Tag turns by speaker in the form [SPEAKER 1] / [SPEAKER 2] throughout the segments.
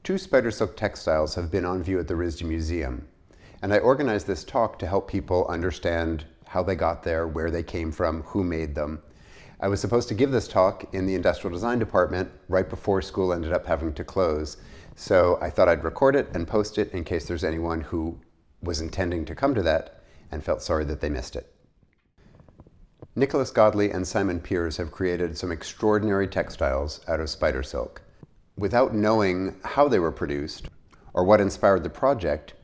[SPEAKER 1] Two spider silk textiles have been on view at the RISD Museum, and I organized this talk to help people understand how they got there, where they came from, who made them. I was supposed to give this talk in the industrial design department right before school ended up having to close, so I thought I'd record it and post it in case there's anyone who was intending to come to that and felt sorry that they missed it. Nicholas Godley and Simon Peers have created some extraordinary textiles out of spider silk. Without knowing how they were produced or what inspired the project,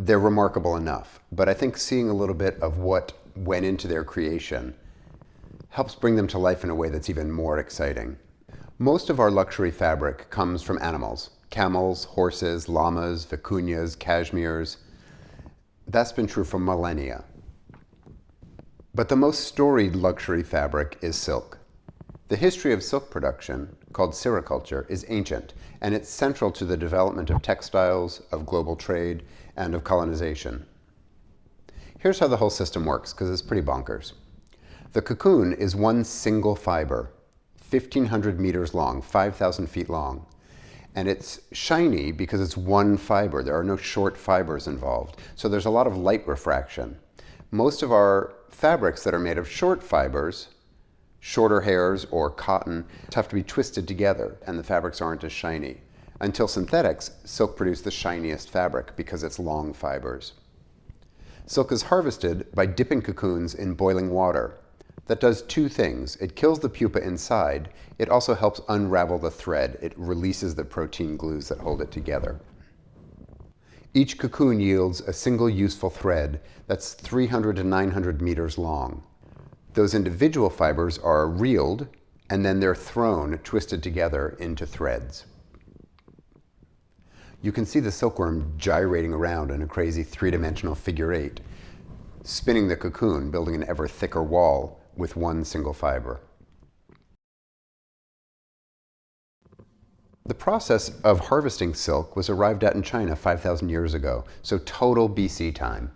[SPEAKER 1] they're remarkable enough. But I think seeing a little bit of what went into their creation helps bring them to life in a way that's even more exciting. Most of our luxury fabric comes from animals: camels, horses, llamas, vicuñas, cashmeres. That's been true for millennia. But the most storied luxury fabric is silk. The history of silk production, called sericulture, is ancient, and it's central to the development of textiles, of global trade, and of colonization. Here's how the whole system works, because it's pretty bonkers. The cocoon is one single fiber, 1,500 meters long, 5,000 feet long. And it's shiny because it's one fiber. There are no short fibers involved. So there's a lot of light refraction. Most of our fabrics that are made of short fibers, shorter hairs or cotton, have to be twisted together, and the fabrics aren't as shiny. Until synthetics, silk produced the shiniest fabric because it's long fibers. Silk is harvested by dipping cocoons in boiling water. That does two things. It kills the pupa inside. It also helps unravel the thread. It releases the protein glues that hold it together. Each cocoon yields a single useful thread that's 300 to 900 meters long. Those individual fibers are reeled, and then they're thrown, twisted together into threads. You can see the silkworm gyrating around in a crazy three-dimensional figure eight, spinning the cocoon, building an ever thicker wall with one single fiber. The process of harvesting silk was arrived at in China 5,000 years ago, so total BC time.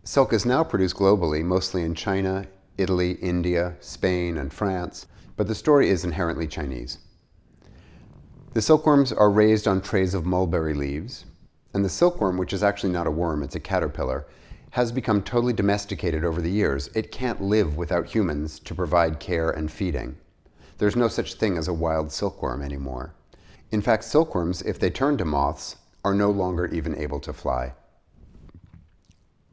[SPEAKER 1] Silk is now produced globally, mostly in China, Italy, India, Spain, and France, but the story is inherently Chinese. The silkworms are raised on trays of mulberry leaves, and the silkworm, which is actually not a worm, it's a caterpillar, has become totally domesticated over the years. It can't live without humans to provide care and feeding. There's no such thing as a wild silkworm anymore. In fact, silkworms, if they turn to moths, are no longer even able to fly.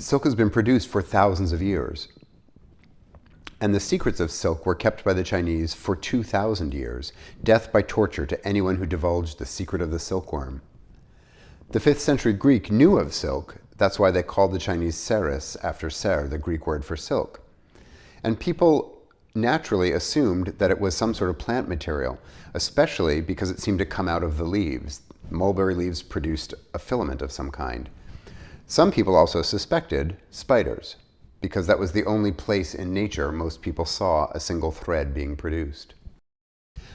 [SPEAKER 1] Silk has been produced for thousands of years. And the secrets of silk were kept by the Chinese for 2,000 years, death by torture to anyone who divulged the secret of the silkworm. The 5th century Greek knew of silk. That's why they called the Chinese ceres after ser, the Greek word for silk. And people naturally assumed that it was some sort of plant material, especially because it seemed to come out of the leaves. Mulberry leaves produced a filament of some kind. Some people also suspected spiders, because that was the only place in nature most people saw a single thread being produced.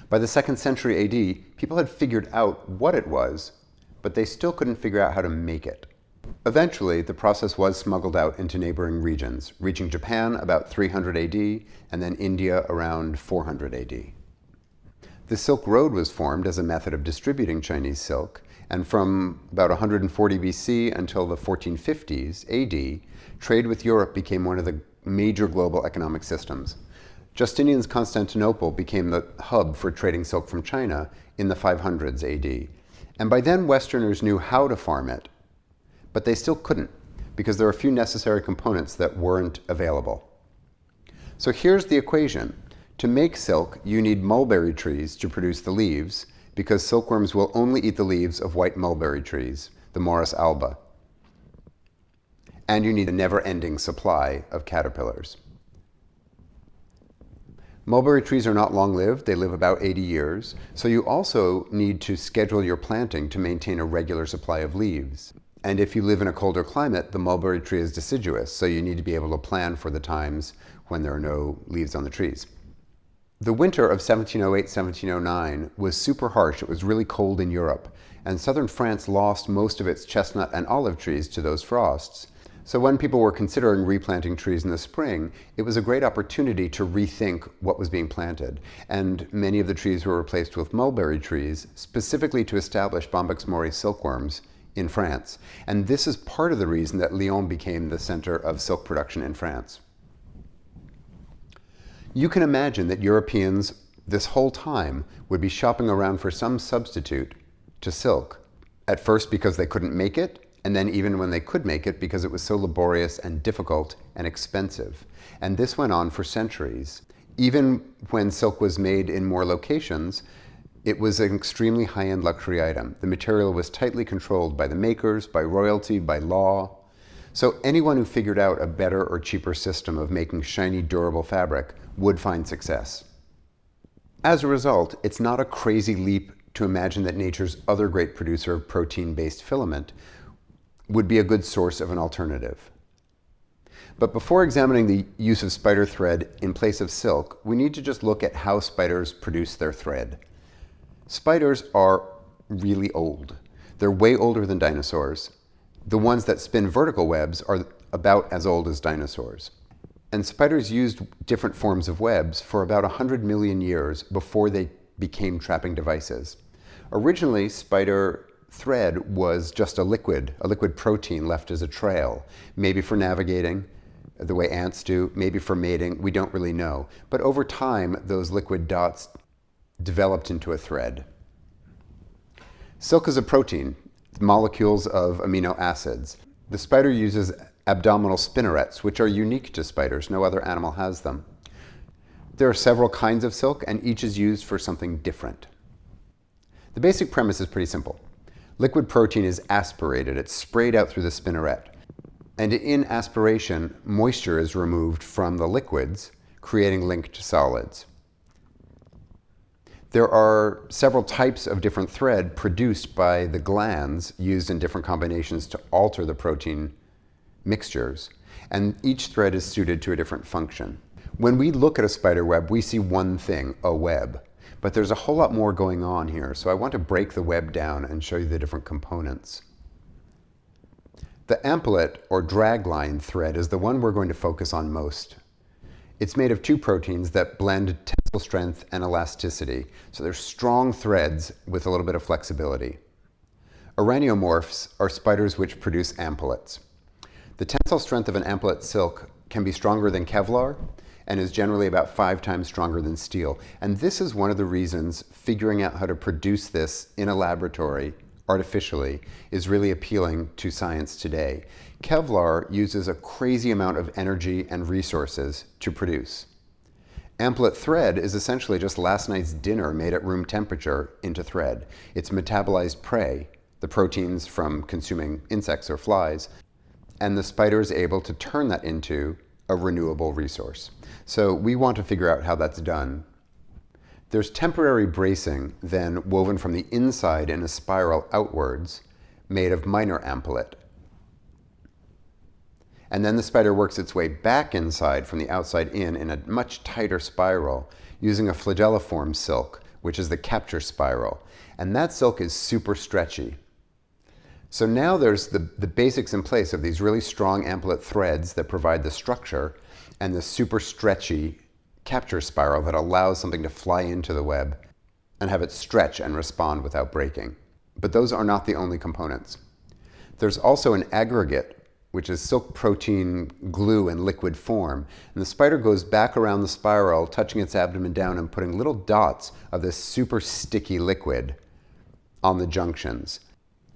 [SPEAKER 1] By the 2nd century AD, people had figured out what it was, but they still couldn't figure out how to make it. Eventually, the process was smuggled out into neighboring regions, reaching Japan about 300 AD and then India around 400 AD. The Silk Road was formed as a method of distributing Chinese silk, and from about 140 BC until the 1450s AD, trade with Europe became one of the major global economic systems. Justinian's Constantinople became the hub for trading silk from China in the 500s AD. And by then, Westerners knew how to farm it, but they still couldn't, because there were a few necessary components that weren't available. So here's the equation. To make silk, you need mulberry trees to produce the leaves, because silkworms will only eat the leaves of white mulberry trees, the Morus alba. And you need a never-ending supply of caterpillars. Mulberry trees are not long-lived. They live about 80 years. So you also need to schedule your planting to maintain a regular supply of leaves. And if you live in a colder climate, the mulberry tree is deciduous, so you need to be able to plan for the times when there are no leaves on the trees. The winter of 1708-1709 was super harsh. It was really cold in Europe, and southern France lost most of its chestnut and olive trees to those frosts. So when people were considering replanting trees in the spring, it was a great opportunity to rethink what was being planted. And many of the trees were replaced with mulberry trees, specifically to establish Bombyx mori silkworms in France. And this is part of the reason that Lyon became the center of silk production in France. You can imagine that Europeans this whole time would be shopping around for some substitute to silk. At first because they couldn't make it, and then even when they could make it because it was so laborious and difficult and expensive. And this went on for centuries. Even when silk was made in more locations, it was an extremely high-end luxury item. The material was tightly controlled by the makers, by royalty, by law. So anyone who figured out a better or cheaper system of making shiny, durable fabric would find success. As a result, it's not a crazy leap to imagine that nature's other great producer of protein-based filament would be a good source of an alternative. But before examining the use of spider thread in place of silk, we need to just look at how spiders produce their thread. Spiders are really old. They're way older than dinosaurs. The ones that spin vertical webs are about as old as dinosaurs. And spiders used different forms of webs for about 100 million years before they became trapping devices. Originally, spider thread was just a liquid protein left as a trail, maybe for navigating, the way ants do, maybe for mating, we don't really know. But over time, those liquid dots developed into a thread. Silk is a protein, molecules of amino acids. The spider uses abdominal spinnerets, which are unique to spiders. No other animal has them. There are several kinds of silk, and each is used for something different. The basic premise is pretty simple. Liquid protein is aspirated. It's sprayed out through the spinneret. And in aspiration, moisture is removed from the liquids, creating linked solids. There are several types of different thread produced by the glands used in different combinations to alter the protein mixtures. And each thread is suited to a different function. When we look at a spider web, we see one thing, a web. But there's a whole lot more going on here, so I want to break the web down and show you the different components. The ampulate, or dragline thread, is the one we're going to focus on most. It's made of two proteins that blend tensile strength and elasticity, so they're strong threads with a little bit of flexibility. Araneomorphs are spiders which produce ampulates. The tensile strength of an ampulate silk can be stronger than Kevlar, and is generally about 5 times stronger than steel. And this is one of the reasons figuring out how to produce this in a laboratory artificially is really appealing to science today. Kevlar uses a crazy amount of energy and resources to produce. Ampulate thread is essentially just last night's dinner made at room temperature into thread. It's metabolized prey, the proteins from consuming insects or flies, and the spider is able to turn that into a renewable resource. So we want to figure out how that's done. There's temporary bracing then woven from the inside in a spiral outwards, made of minor ampulate. And then the spider works its way back inside from the outside in a much tighter spiral using a flagelliform silk, which is the capture spiral. And that silk is super stretchy. So now there's the basics in place of these really strong ampulate threads that provide the structure and the super stretchy capture spiral that allows something to fly into the web and have it stretch and respond without breaking. But those are not the only components. There's also an aggregate, which is silk protein glue in liquid form. And the spider goes back around the spiral, touching its abdomen down and putting little dots of this super sticky liquid on the junctions.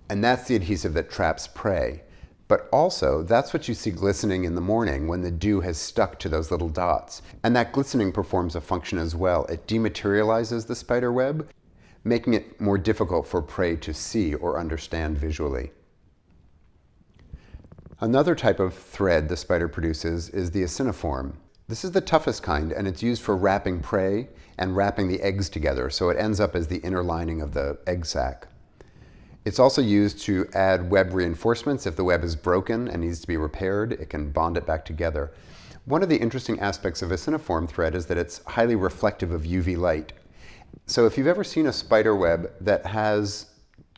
[SPEAKER 1] And that's the adhesive that traps prey. But also, that's what you see glistening in the morning when the dew has stuck to those little dots. And that glistening performs a function as well. It dematerializes the spider web, making it more difficult for prey to see or understand visually. Another type of thread the spider produces is the aciniform. This is the toughest kind, and it's used for wrapping prey and wrapping the eggs together, so it ends up as the inner lining of the egg sac. It's also used to add web reinforcements. If the web is broken and needs to be repaired, it can bond it back together. One of the interesting aspects of aciniform thread is that it's highly reflective of UV light. So if you've ever seen a spider web that has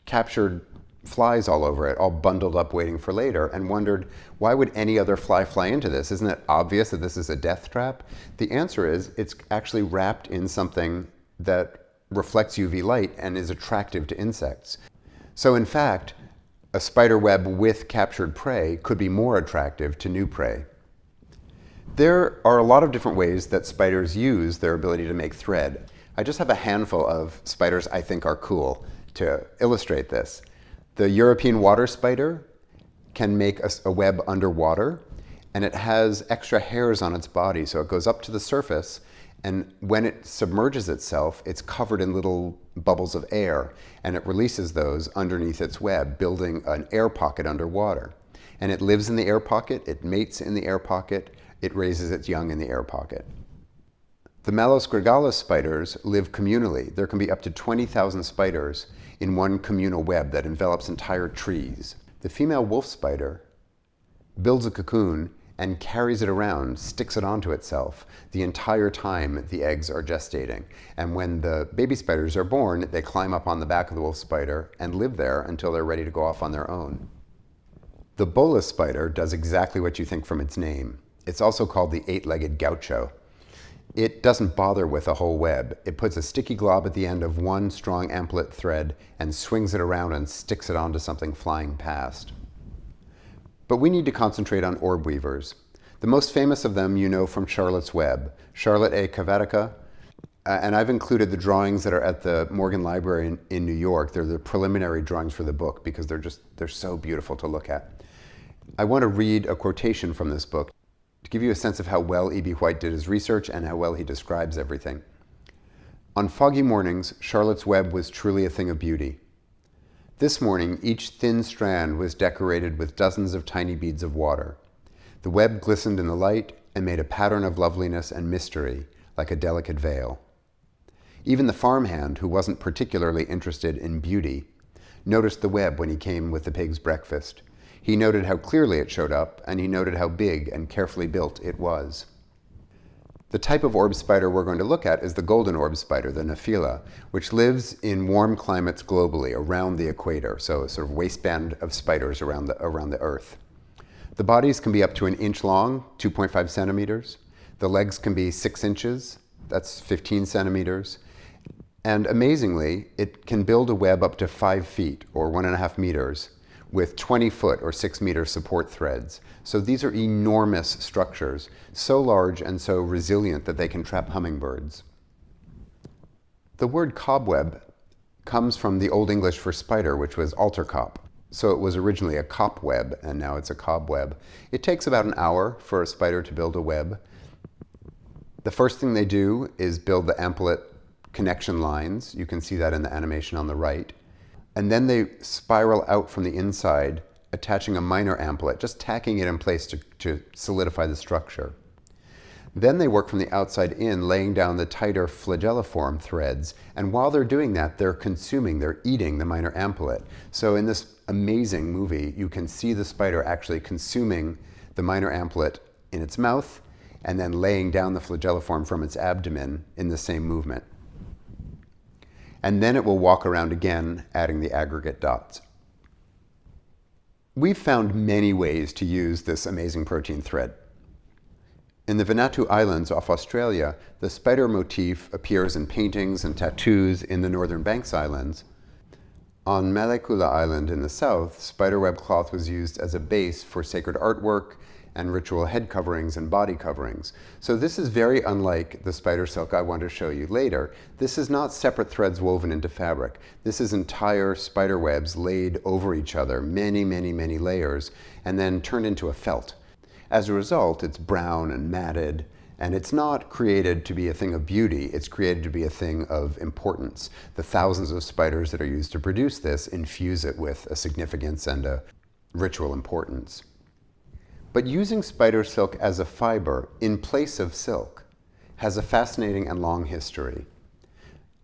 [SPEAKER 1] captured flies all over it, all bundled up waiting for later, and wondered, why would any other fly fly into this? Isn't it obvious that this is a death trap? The answer is it's actually wrapped in something that reflects UV light and is attractive to insects. So in fact, a spider web with captured prey could be more attractive to new prey. There are a lot of different ways that spiders use their ability to make thread. I just have a handful of spiders I think are cool to illustrate this. The European water spider can make a web underwater, and it has extra hairs on its body, so it goes up to the surface, and when it submerges itself, it's covered in little bubbles of air, and it releases those underneath its web, building an air pocket underwater. And it lives in the air pocket, it mates in the air pocket, it raises its young in the air pocket. The Malus gregalis spiders live communally. There can be up to 20,000 spiders in one communal web that envelops entire trees. The female wolf spider builds a cocoon and carries it around, sticks it onto itself the entire time the eggs are gestating. And when the baby spiders are born, they climb up on the back of the wolf spider and live there until they're ready to go off on their own. The bolus spider does exactly what you think from its name. It's also called the eight-legged gaucho. It doesn't bother with a whole web. It puts a sticky glob at the end of one strong amplet thread and swings it around and sticks it onto something flying past. But we need to concentrate on orb-weavers. The most famous of them you know from Charlotte's Web, Charlotte A. Cavatica, and I've included the drawings that are at the Morgan Library in New York. They're the preliminary drawings for the book because they're so beautiful to look at. I want to read a quotation from this book to give you a sense of how well E.B. White did his research and how well he describes everything. On foggy mornings, Charlotte's Web was truly a thing of beauty. This morning, each thin strand was decorated with dozens of tiny beads of water. The web glistened in the light and made a pattern of loveliness and mystery, like a delicate veil. Even the farmhand, who wasn't particularly interested in beauty, noticed the web when he came with the pig's breakfast. He noted how clearly it showed up, and he noted how big and carefully built it was. The type of orb spider we're going to look at is the golden orb spider, the Nephila, which lives in warm climates globally around the equator, so a sort of waistband of spiders around the Earth. The bodies can be up to 1 inch long, 2.5 centimeters. The legs can be 6 inches, that's 15 centimeters. And amazingly, it can build a web up to 5 feet, or 1.5 meters, with 20-foot or 6-meter support threads. So these are enormous structures, so large and so resilient that they can trap hummingbirds. The word cobweb comes from the Old English for spider, which was alterkop. So it was originally a cobweb, and now it's a cobweb. It takes about an hour for a spider to build a web. The first thing they do is build the amplet connection lines. You can see that in the animation on the right. And then they spiral out from the inside, attaching a minor amplet, just tacking it in place to solidify the structure. Then they work from the outside in, laying down the tighter flagelliform threads. And while they're doing that, they're eating the minor amplet. So in this amazing movie, you can see the spider actually consuming the minor amplet in its mouth and then laying down the flagelliform from its abdomen in the same movement. And then it will walk around again, adding the aggregate dots. We've found many ways to use this amazing protein thread. In the Vanuatu Islands off Australia, the spider motif appears in paintings and tattoos in the Northern Banks Islands. On Malekula Island in the south, spiderweb cloth was used as a base for sacred artwork and ritual head coverings and body coverings. So this is very unlike the spider silk I want to show you later. This is not separate threads woven into fabric. This is entire spider webs laid over each other, many, many, many layers, and then turned into a felt. As a result, it's brown and matted, and it's not created to be a thing of beauty, it's created to be a thing of importance. The thousands of spiders that are used to produce this infuse it with a significance and a ritual importance. But using spider silk as a fiber in place of silk has a fascinating and long history.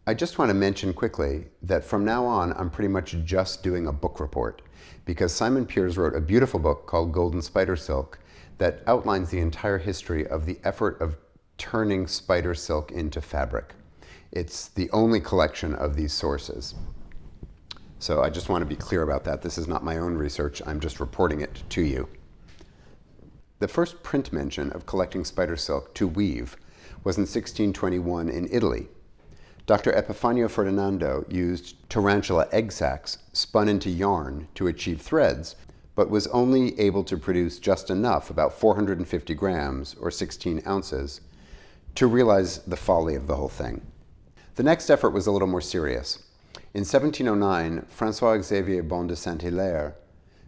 [SPEAKER 1] I just want to mention quickly that from now on, I'm pretty much just doing a book report because Simon Peers wrote a beautiful book called Golden Spider Silk that outlines the entire history of the effort of turning spider silk into fabric. It's the only collection of these sources. So I just want to be clear about that. This is not my own research. I'm just reporting it to you. The first print mention of collecting spider silk to weave was in 1621 in Italy. Dr. Epifanio Ferdinando used tarantula egg sacs spun into yarn to achieve threads, but was only able to produce just enough, about 450 grams or 16 ounces, to realize the folly of the whole thing. The next effort was a little more serious. In 1709, François-Xavier Bon de Saint-Hilaire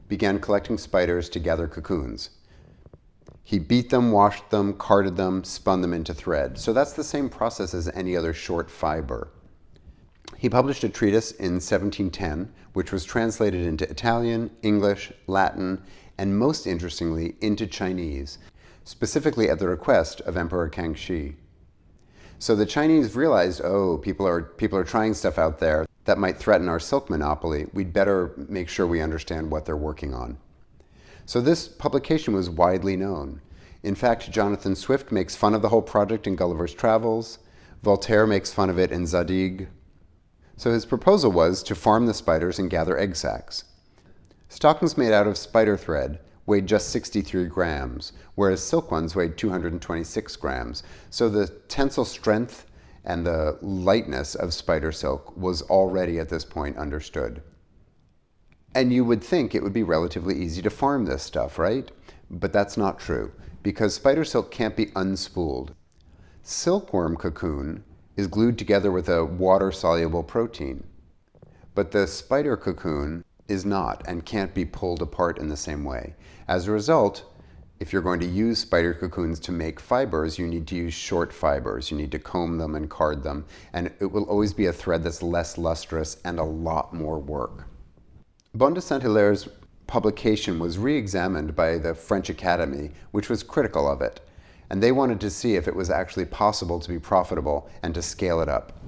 [SPEAKER 1] began collecting spiders to gather cocoons. He beat them, washed them, carded them, spun them into thread. So that's the same process as any other short fiber. He published a treatise in 1710, which was translated into Italian, English, Latin, and most interestingly, into Chinese, specifically at the request of Emperor Kangxi. So the Chinese realized, oh, people are trying stuff out there that might threaten our silk monopoly. We'd better make sure we understand what they're working on. So this publication was widely known. In fact, Jonathan Swift makes fun of the whole project in Gulliver's Travels. Voltaire makes fun of it in Zadig. So his proposal was to farm the spiders and gather egg sacs. Stockings made out of spider thread weighed just 63 grams, whereas silk ones weighed 226 grams. So the tensile strength and the lightness of spider silk was already at this point understood. And you would think it would be relatively easy to farm this stuff, right? But that's not true, because spider silk can't be unspooled. Silkworm cocoon is glued together with a water-soluble protein, but the spider cocoon is not and can't be pulled apart in the same way. As a result, if you're going to use spider cocoons to make fibers, you need to use short fibers. You need to comb them and card them, and it will always be a thread that's less lustrous and a lot more work. Bon de Saint-Hilaire's publication was re-examined by the French Academy, which was critical of it, and they wanted to see if it was actually possible to be profitable and to scale it up.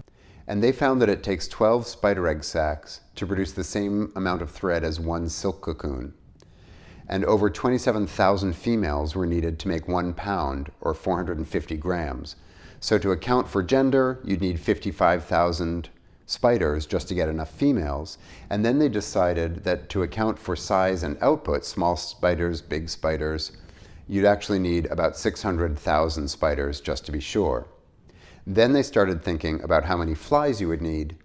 [SPEAKER 1] And they found that it takes 12 spider egg sacs to produce the same amount of thread as one silk cocoon. And over 27,000 females were needed to make 1 pound, or 450 grams. So to account for gender, you'd need 55,000 spiders just to get enough females. And then they decided that to account for size and output, small spiders, big spiders, you'd actually need about 600,000 spiders just to be sure. Then they started thinking about how many flies you would need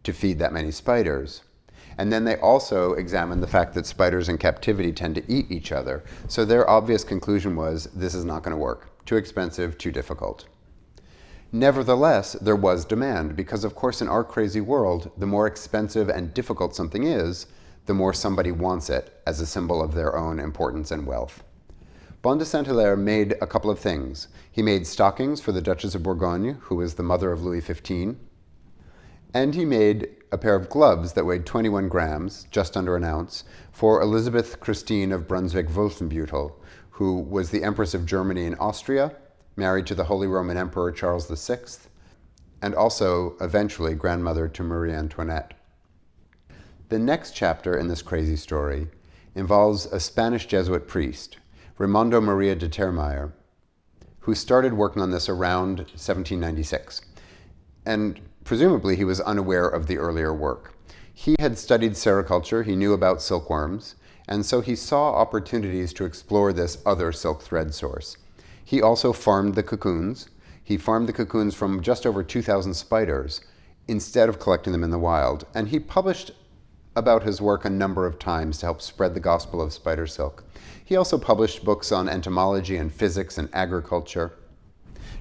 [SPEAKER 1] to feed that many spiders. And then they also examined the fact that spiders in captivity tend to eat each other. So their obvious conclusion was, this is not going to work. Too expensive, too difficult. Nevertheless, there was demand, because of course in our crazy world, the more expensive and difficult something is, the more somebody wants it as a symbol of their own importance and wealth. Bon de Saint-Hilaire made a couple of things. He made stockings for the Duchess of Bourgogne, who was the mother of Louis XV, and he made a pair of gloves that weighed 21 grams, just under an ounce, for Elizabeth Christine of Brunswick-Wolfenbüttel, who was the Empress of Germany and Austria, married to the Holy Roman Emperor Charles VI, and also eventually grandmother to Marie Antoinette. The next chapter in this crazy story involves a Spanish Jesuit priest, Raimundo Maria de Termeyer, who started working on this around 1796. And presumably he was unaware of the earlier work. He had studied sericulture, he knew about silkworms, and so he saw opportunities to explore this other silk thread source. He also farmed the cocoons. He farmed the cocoons from just over 2,000 spiders instead of collecting them in the wild. And he published about his work a number of times to help spread the gospel of spider silk. He also published books on entomology and physics and agriculture.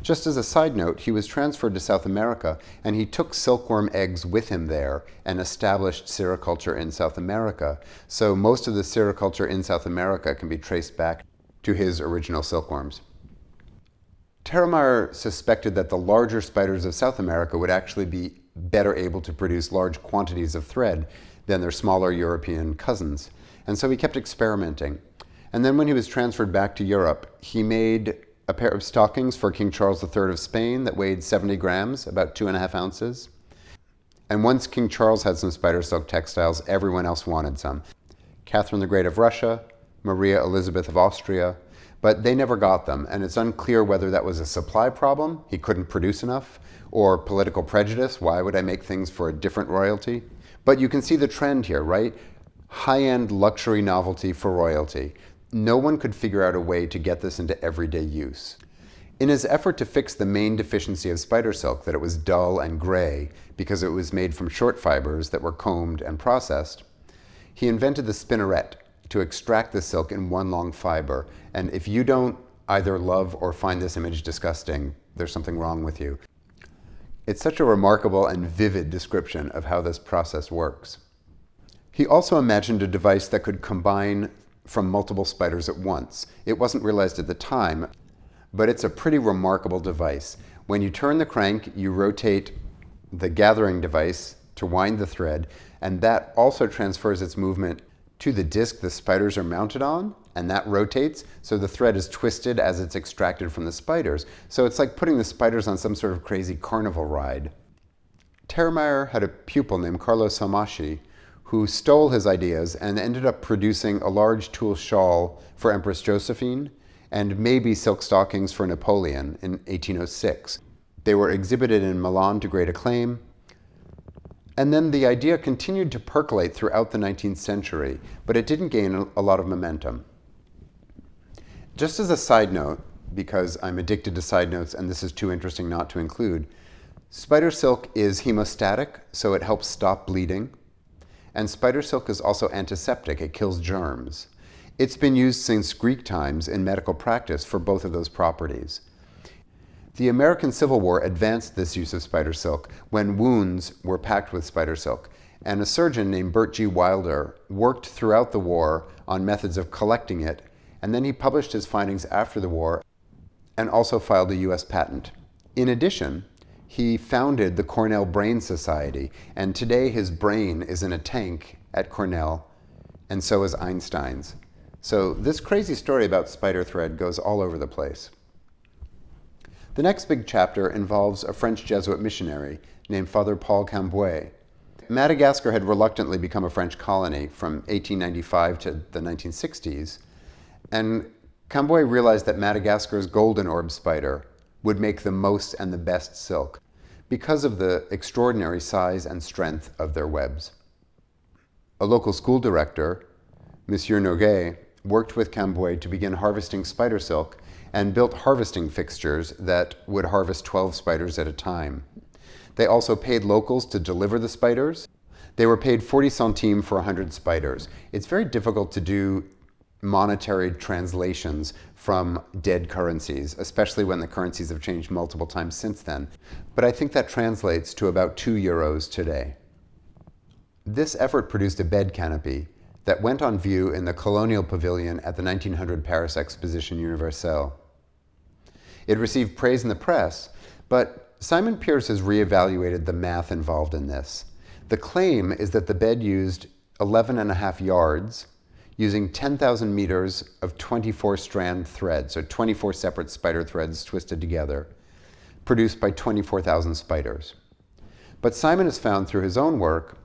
[SPEAKER 1] Just as a side note, he was transferred to South America, and he took silkworm eggs with him there and established sericulture in South America. So most of the sericulture in South America can be traced back to his original silkworms. Termeyer suspected that the larger spiders of South America would actually be better able to produce large quantities of thread than their smaller European cousins, and so he kept experimenting. And then when he was transferred back to Europe, he made a pair of stockings for King Charles III of Spain that weighed 70 grams, about 2.5 ounces. And once King Charles had some spider silk textiles, everyone else wanted some. Catherine the Great of Russia, Maria Elizabeth of Austria, but they never got them, and it's unclear whether that was a supply problem, he couldn't produce enough, or political prejudice, why would I make things for a different royalty? But you can see the trend here, right? High-end luxury novelty for royalty. No one could figure out a way to get this into everyday use. In his effort to fix the main deficiency of spider silk, that it was dull and gray because it was made from short fibers that were combed and processed, he invented the spinneret to extract the silk in one long fiber. And if you don't either love or find this image disgusting, there's something wrong with you. It's such a remarkable and vivid description of how this process works. He also imagined a device that could combine from multiple spiders at once. It wasn't realized at the time, but it's a pretty remarkable device. When you turn the crank, you rotate the gathering device to wind the thread, and that also transfers its movement to the disc the spiders are mounted on, and that rotates, so the thread is twisted as it's extracted from the spiders. So it's like putting the spiders on some sort of crazy carnival ride. Termeyer had a pupil named Carlos Hamashi who stole his ideas and ended up producing a large tulle shawl for Empress Josephine and maybe silk stockings for Napoleon in 1806. They were exhibited in Milan to great acclaim. And then the idea continued to percolate throughout the 19th century, but it didn't gain a lot of momentum. Just as a side note, because I'm addicted to side notes and this is too interesting not to include, spider silk is hemostatic, so it helps stop bleeding. And spider silk is also antiseptic, it kills germs. It's been used since Greek times in medical practice for both of those properties. The American Civil War advanced this use of spider silk when wounds were packed with spider silk, and a surgeon named Bert G. Wilder worked throughout the war on methods of collecting it, and then he published his findings after the war and also filed a US patent. In addition, he founded the Cornell Brain Society, and today his brain is in a tank at Cornell, and so is Einstein's. So this crazy story about spider thread goes all over the place. The next big chapter involves a French Jesuit missionary named Father Paul Kambei. Madagascar had reluctantly become a French colony from 1895 to the 1960s, and Kambei realized that Madagascar's golden orb spider would make the most and the best silk because of the extraordinary size and strength of their webs. A local school director, Monsieur Noguet, worked with Kambei to begin harvesting spider silk and built harvesting fixtures that would harvest 12 spiders at a time. They also paid locals to deliver the spiders. They were paid 40 centimes for 100 spiders. It's very difficult to do monetary translations from dead currencies, especially when the currencies have changed multiple times since then. But I think that translates to about €2 today. This effort produced a bed canopy that went on view in the Colonial Pavilion at the 1900 Paris Exposition Universelle. It received praise in the press, but Simon Pearce has reevaluated the math involved in this. The claim is that the bed used 11.5 yards, using 10,000 meters of 24-strand thread, so 24 separate spider threads twisted together, produced by 24,000 spiders. But Simon has found through his own work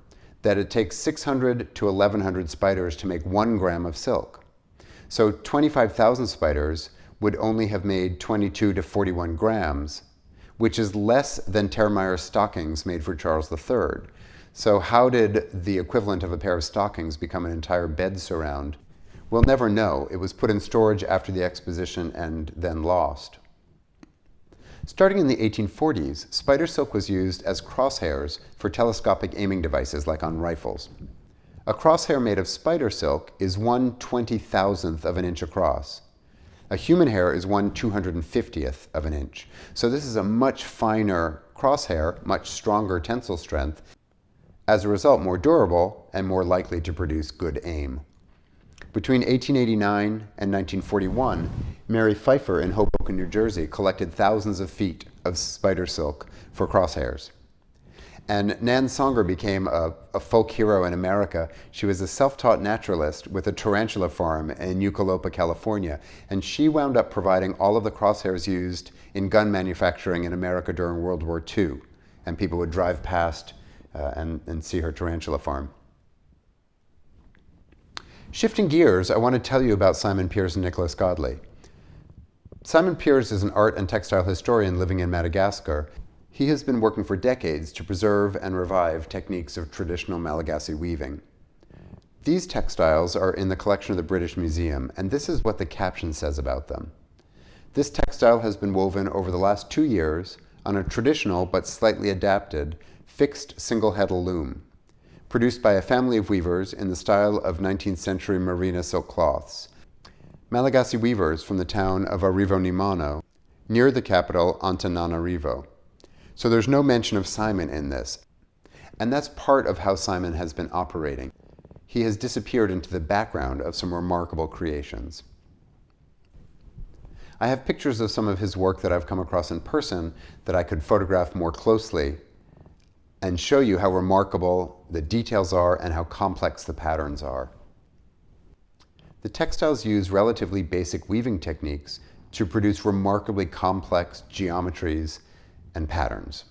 [SPEAKER 1] that it takes 600 to 1,100 spiders to make 1 gram of silk. So 25,000 spiders would only have made 22 to 41 grams, which is less than Termeyer's stockings made for Charles III. So how did the equivalent of a pair of stockings become an entire bed surround? We'll never know. It was put in storage after the exposition and then lost. Starting in the 1840s, spider silk was used as crosshairs for telescopic aiming devices like on rifles. A crosshair made of spider silk is 1/20,000th of an inch across. A human hair is 1/250th of an inch. So this is a much finer crosshair, much stronger tensile strength, as a result more durable and more likely to produce good aim. Between 1889 and 1941, Mary Pfeiffer in Hoboken, New Jersey, collected thousands of feet of spider silk for crosshairs. And Nan Songer became a folk hero in America. She was a self-taught naturalist with a tarantula farm in Yucalopa, California, and she wound up providing all of the crosshairs used in gun manufacturing in America during World War II. And people would drive past and see her tarantula farm. Shifting gears, I want to tell you about Simon Pearce and Nicholas Godley. Simon Pearce is an art and textile historian living in Madagascar, He has been working for decades to preserve and revive techniques of traditional Malagasy weaving. These textiles are in the collection of the British Museum, and this is what the caption says about them. This textile has been woven over the last 2 years on a traditional but slightly adapted fixed single-heddle loom, produced by a family of weavers in the style of 19th century merino silk cloths. Malagasy weavers from the town of Arivonimano, near the capital Antananarivo. So there's no mention of Simon in this, and that's part of how Simon has been operating. He has disappeared into the background of some remarkable creations. I have pictures of some of his work that I've come across in person that I could photograph more closely and show you how remarkable the details are and how complex the patterns are. The textiles use relatively basic weaving techniques to produce remarkably complex geometries and patterns.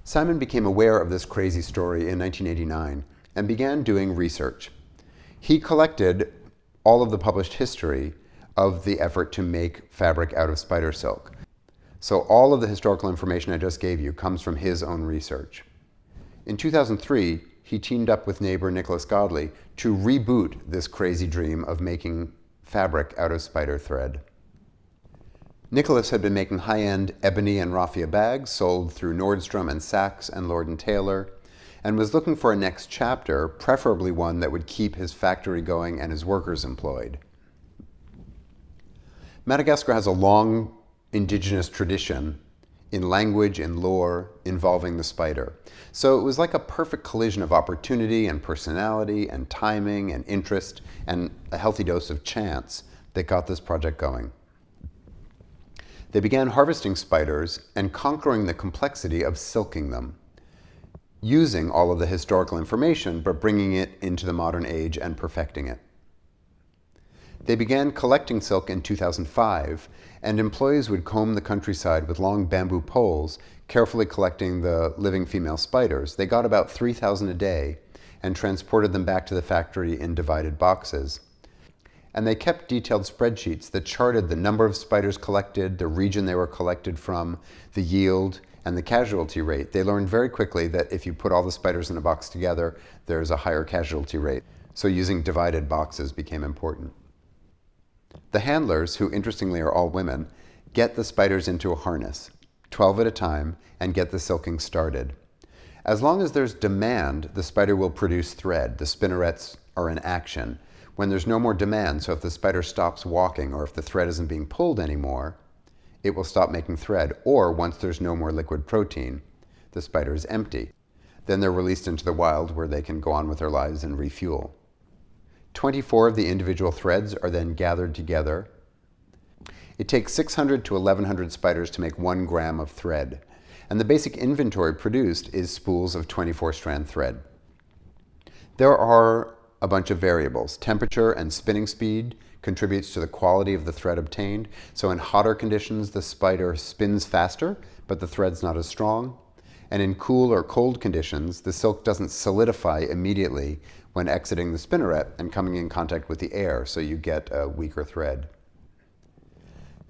[SPEAKER 1] Simon became aware of this crazy story in 1989 and began doing research. He collected all of the published history of the effort to make fabric out of spider silk. So all of the historical information I just gave you comes from his own research. In 2003, he teamed up with neighbor Nicholas Godley to reboot this crazy dream of making fabric out of spider thread. Nicholas had been making high-end ebony and raffia bags sold through Nordstrom and Saks and Lord & Taylor, and was looking for a next chapter, preferably one that would keep his factory going and his workers employed. Madagascar has a long indigenous tradition in language and lore involving the spider. So it was like a perfect collision of opportunity and personality and timing and interest and a healthy dose of chance that got this project going. They began harvesting spiders and conquering the complexity of silking them, using all of the historical information but bringing it into the modern age and perfecting it. They began collecting silk in 2005, and employees would comb the countryside with long bamboo poles, carefully collecting the living female spiders. They got about 3,000 a day and transported them back to the factory in divided boxes. And they kept detailed spreadsheets that charted the number of spiders collected, the region they were collected from, the yield, and the casualty rate. They learned very quickly that if you put all the spiders in a box together, there's a higher casualty rate. So using divided boxes became important. The handlers, who interestingly are all women, get the spiders into a harness, 12 at a time, and get the silking started. As long as there's demand, the spider will produce thread. The spinnerets are in action. When there's no more demand, so if the spider stops walking or if the thread isn't being pulled anymore, it will stop making thread. Or once there's no more liquid protein, the spider is empty. Then they're released into the wild where they can go on with their lives and refuel. 24 of the individual threads are then gathered together. It takes 600 to 1,100 spiders to make 1 gram of thread. And the basic inventory produced is spools of 24-strand thread. There are a bunch of variables. Temperature and spinning speed contributes to the quality of the thread obtained. So in hotter conditions, the spider spins faster, but the thread's not as strong. And in cool or cold conditions, the silk doesn't solidify immediately when exiting the spinneret and coming in contact with the air, so you get a weaker thread.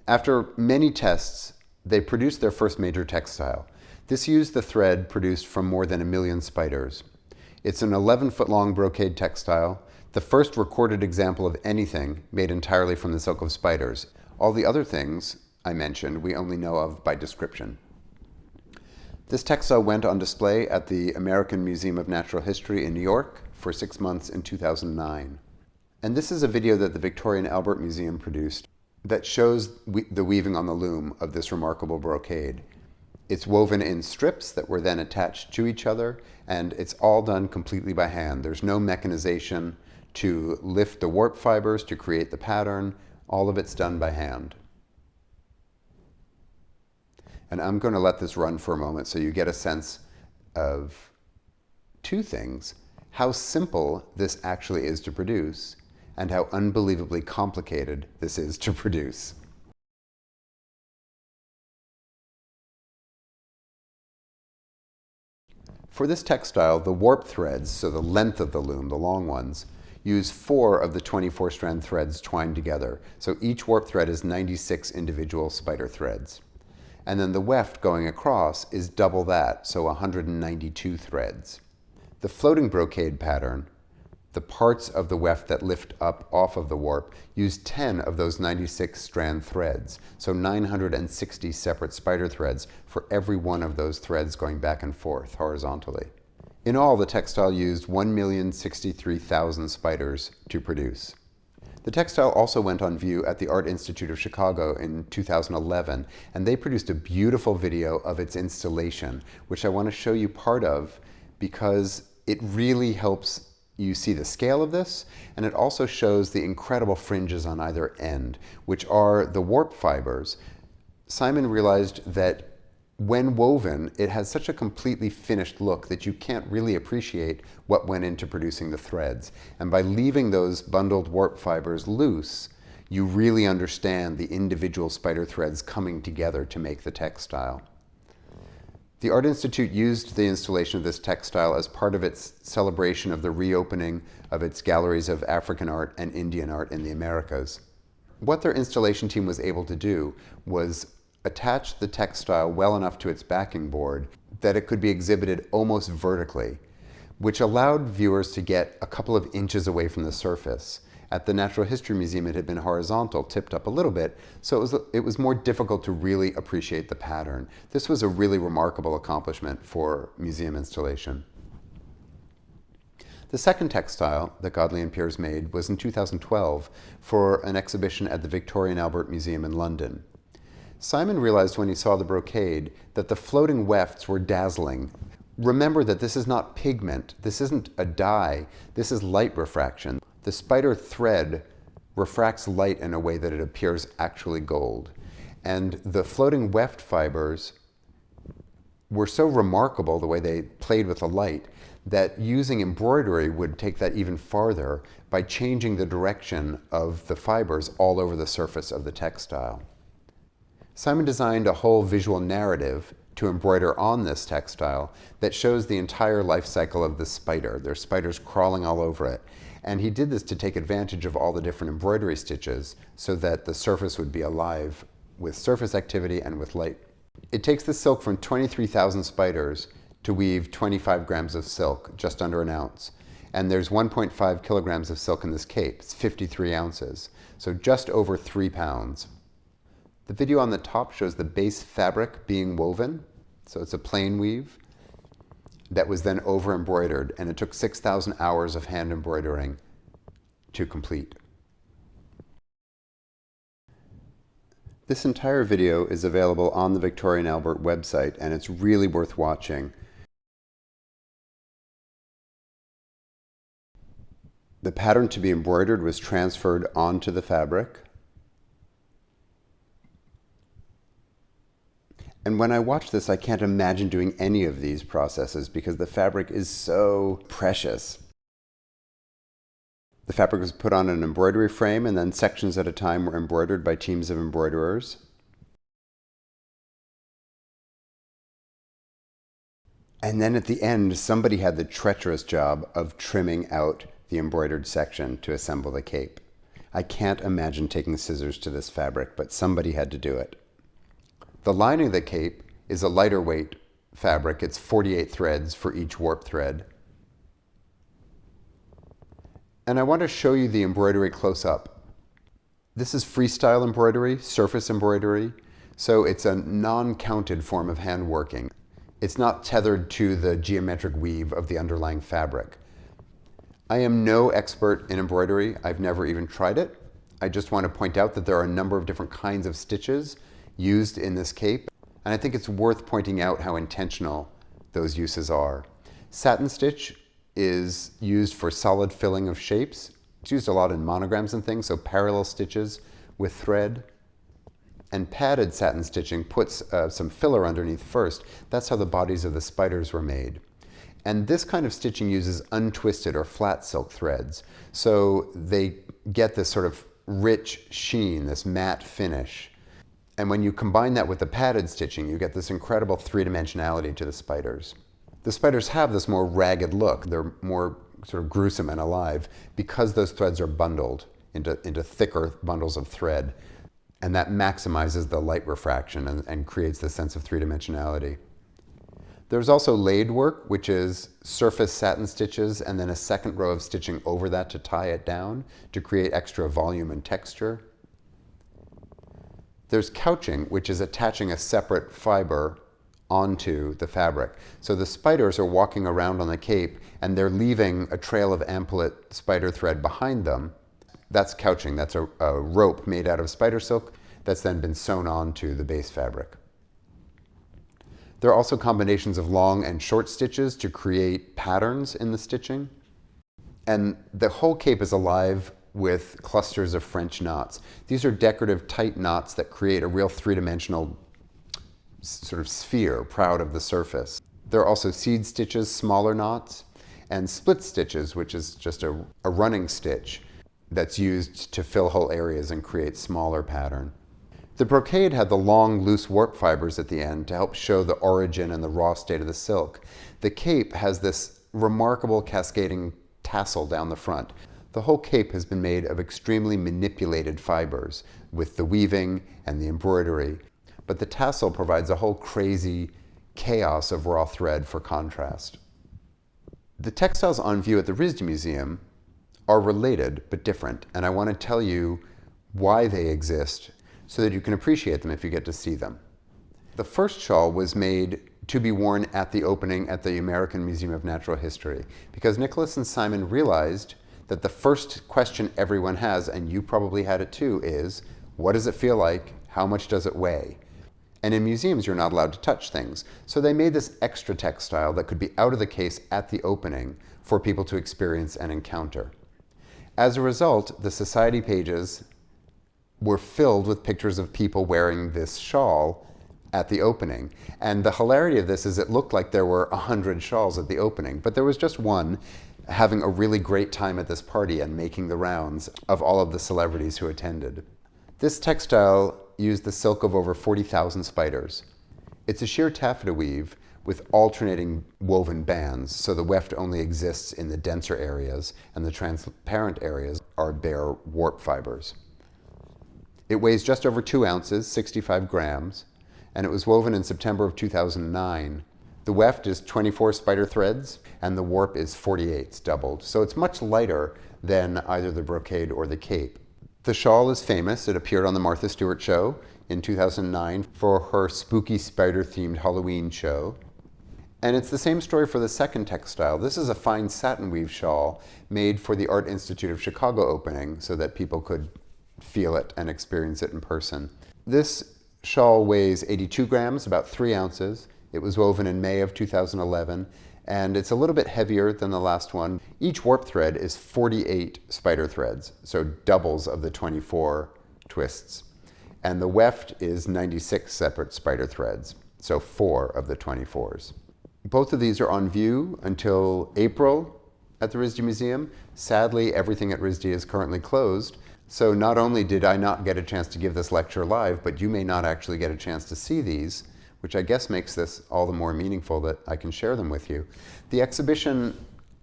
[SPEAKER 1] After many tests, they produced their first major textile. This used the thread produced from more than 1 million spiders. It's an 11-foot-long brocade textile, the first recorded example of anything made entirely from the silk of spiders. All the other things I mentioned we only know of by description. This textile went on display at the American Museum of Natural History in New York for 6 months in 2009. And this is a video that the Victoria and Albert Museum produced that shows the weaving on the loom of this remarkable brocade. It's woven in strips that were then attached to each other, and it's all done completely by hand. There's no mechanization to lift the warp fibers to create the pattern. All of it's done by hand. And I'm going to let this run for a moment so you get a sense of 2 things: how simple this actually is to produce, and how unbelievably complicated this is to produce. For this textile, the warp threads, so the length of the loom, the long ones, use 4 of the 24-strand threads twined together. So each warp thread is 96 individual spider threads. and then the weft going across is double that, so 192 threads. The floating brocade pattern, the parts of the weft that lift up off of the warp, use 10 of those 96 strand threads, so 960 separate spider threads for every one of those threads going back and forth horizontally. In all, the textile used 1,063,000 spiders to produce. The textile also went on view at the Art Institute of Chicago in 2011, and they produced a beautiful video of its installation, which I want to show you part of because it really helps you see the scale of this, and it also shows the incredible fringes on either end, which are the warp fibers. Simon realized that when woven, it has such a completely finished look that you can't really appreciate what went into producing the threads. And by leaving those bundled warp fibers loose, you really understand the individual spider threads coming together to make the textile. The Art Institute used the installation of this textile as part of its celebration of the reopening of its galleries of African art and Indian art in the Americas. What their installation team was able to do was attach the textile well enough to its backing board that it could be exhibited almost vertically, which allowed viewers to get a couple of inches away from the surface. At the Natural History Museum, it had been horizontal, tipped up a little bit, so it was more difficult to really appreciate the pattern. This was a really remarkable accomplishment for museum installation. The second textile that Godley&Peers made was in 2012 for an exhibition at the Victoria and Albert Museum in London. Simon realized when he saw the brocade that the floating wefts were dazzling. Remember that this is not pigment, this isn't a dye, this is light refraction. The spider thread refracts light in a way that it appears actually gold. And the floating weft fibers were so remarkable, the way they played with the light, that using embroidery would take that even farther by changing the direction of the fibers all over the surface of the textile. Simon designed a whole visual narrative to embroider on this textile that shows the entire life cycle of the spider. There's spiders crawling all over it. And he did this to take advantage of all the different embroidery stitches so that the surface would be alive with surface activity and with light. It takes the silk from 23,000 spiders to weave 25 grams of silk, just under an ounce. And there's 1.5 kilograms of silk in this cape. It's 53 ounces, so just over 3 pounds. The video on the top shows the base fabric being woven, so it's a plain weave that was then over embroidered, and it took 6,000 hours of hand embroidering to complete. This entire video is available on the Victoria and Albert website, and it's really worth watching. The pattern to be embroidered was transferred onto the fabric. And when I watch this, I can't imagine doing any of these processes because the fabric is so precious. The fabric was put on an embroidery frame, and then sections at a time were embroidered by teams of embroiderers. And then at the end, somebody had the treacherous job of trimming out the embroidered section to assemble the cape. I can't imagine taking scissors to this fabric, but somebody had to do it. The lining of the cape is a lighter weight fabric. It's 48 threads for each warp thread. And I want to show you the embroidery close-up. This is freestyle embroidery, surface embroidery, so it's a non-counted form of hand working. It's not tethered to the geometric weave of the underlying fabric. I am no expert in embroidery. I've never even tried it. I just want to point out that there are a number of different kinds of stitches used in this cape, and I think it's worth pointing out how intentional those uses are. Satin stitch is used for solid filling of shapes. It's used a lot in monograms and things, so parallel stitches with thread. And padded satin stitching puts some filler underneath first. That's how the bodies of the spiders were made. And this kind of stitching uses untwisted or flat silk threads, so they get this sort of rich sheen, this matte finish. And when you combine that with the padded stitching, you get this incredible three-dimensionality to the spiders. The spiders have this more ragged look. They're more sort of gruesome and alive because those threads are bundled into thicker bundles of thread. And that maximizes the light refraction and creates the sense of three-dimensionality. There's also laid work, which is surface satin stitches and then a second row of stitching over that to tie it down to create extra volume and texture. There's couching, which is attaching a separate fiber onto the fabric. So the spiders are walking around on the cape and they're leaving a trail of amplet spider thread behind them. That's couching. That's a rope made out of spider silk that's then been sewn onto the base fabric. There are also combinations of long and short stitches to create patterns in the stitching. And the whole cape is alive with clusters of French knots. These are decorative tight knots that create a real three-dimensional sort of sphere proud of the surface. There are also seed stitches, smaller knots, and split stitches, which is just a running stitch that's used to fill whole areas and create smaller pattern. The brocade had the long, loose warp fibers at the end to help show the origin and the raw state of the silk. The cape has this remarkable cascading tassel down the front. The whole cape has been made of extremely manipulated fibers with the weaving and the embroidery, but the tassel provides a whole crazy chaos of raw thread for contrast. The textiles on view at the RISD Museum are related but different, and I want to tell you why they exist so that you can appreciate them if you get to see them. The first shawl was made to be worn at the opening at the American Museum of Natural History because Nicholas and Simon realized that the first question everyone has, and you probably had it too, is what does it feel like? How much does it weigh? And in museums, you're not allowed to touch things. So they made this extra textile that could be out of the case at the opening for people to experience and encounter. As a result, the society pages were filled with pictures of people wearing this shawl at the opening. And the hilarity of this is it looked like there were 100 shawls at the opening, but there was just one having a really great time at this party and making the rounds of all of the celebrities who attended. This textile used the silk of over 40,000 spiders. It's a sheer taffeta weave with alternating woven bands, so the weft only exists in the denser areas and the transparent areas are bare warp fibers. It weighs just over 2 ounces, 65 grams, and it was woven in September of 2009. The weft is 24 spider threads, and the warp is 48, doubled. So it's much lighter than either the brocade or the cape. The shawl is famous. It appeared on the Martha Stewart show in 2009 for her spooky spider-themed Halloween show. And it's the same story for the second textile. This is a fine satin weave shawl made for the Art Institute of Chicago opening so that people could feel it and experience it in person. This shawl weighs 82 grams, about 3 ounces. It was woven in May of 2011, and it's a little bit heavier than the last one. Each warp thread is 48 spider threads, so doubles of the 24 twists. And the weft is 96 separate spider threads, so 4 of the 24s. Both of these are on view until April at the RISD Museum. Sadly, everything at RISD is currently closed. So not only did I not get a chance to give this lecture live, but you may not actually get a chance to see these, which I guess makes this all the more meaningful that I can share them with you. The exhibition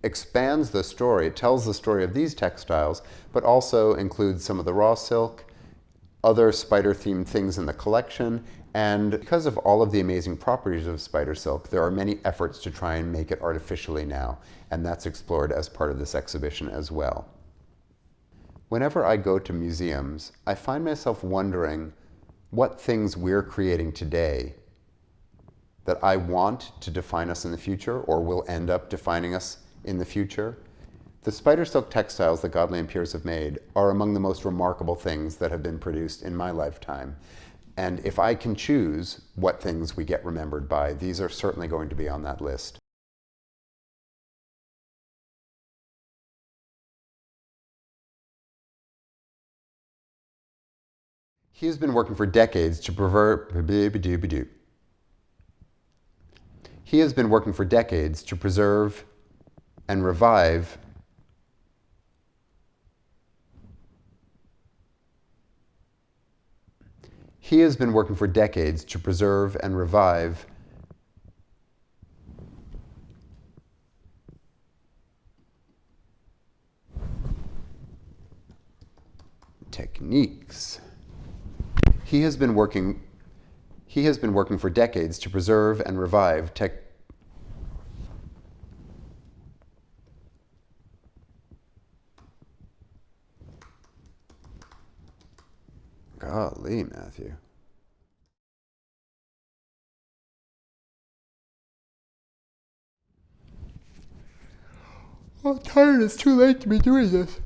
[SPEAKER 1] expands the story. It tells the story of these textiles, but also includes some of the raw silk, other spider-themed things in the collection, and because of all of the amazing properties of spider silk, there are many efforts to try and make it artificially now, and that's explored as part of this exhibition as well. Whenever I go to museums, I find myself wondering what things we're creating today that I want to define us in the future or will end up defining us in the future. The spider silk textiles that Godley&Peers have made are among the most remarkable things that have been produced in my lifetime. And if I can choose what things we get remembered by, these are certainly going to be on that list. He has been working for decades to preserve and revive techniques. He has been working for decades to preserve and revive Golly, Matthew. I'm tired. It's too late to be doing this.